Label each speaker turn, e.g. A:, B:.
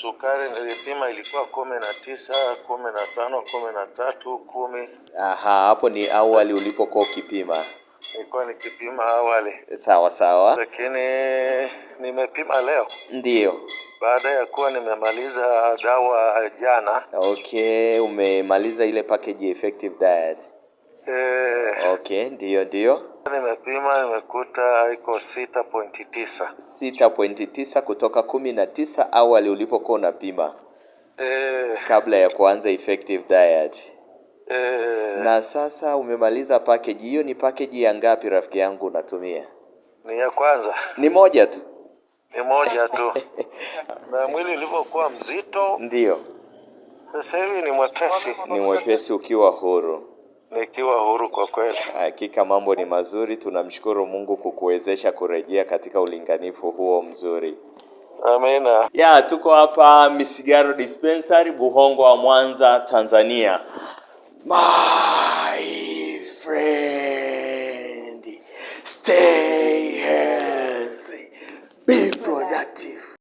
A: Sukari nilipima ilikuwa 19, 15, 13, 10.
B: Aha, hapo ni awali ulipokuwa ukipima.
A: Nilikuwa nikipima awali.
B: Sawa sawa.
A: Lakini nimepima leo.
B: Ndiyo.
A: Baada ya kuwa nimemaliza dawa jana.
B: Okay, umemaliza ile package effective diet. Okay, ndiyo.
A: Nimepima nimekuta iko 6.9.
B: 6.9 kutoka 19 awali ulipokuwa unapima. Kabla ya kuanza effective diet. Na sasa umemaliza package. Hiyo ni package ya ngapi rafiki yangu unatumia?
A: Ni ya kwanza.
B: Ni moja tu.
A: Ni moja tu. Na mwili ulivyokuwa mzito.
B: Ndiyo.
A: Sasa hivi ni mwepesi.
B: Ni mwepesi ukiwa huru.
A: Nikiwa huru kwa kweli.
B: Hakika mambo ni mazuri. Tunamshukuru Mungu kukuwezesha kurejea katika ulinganifu huo mzuri.
A: Amina.
B: Ya, tuko hapa Misigaro Dispensary, Buhongo wa Mwanza, Tanzania. My friend, stay healthy, be productive.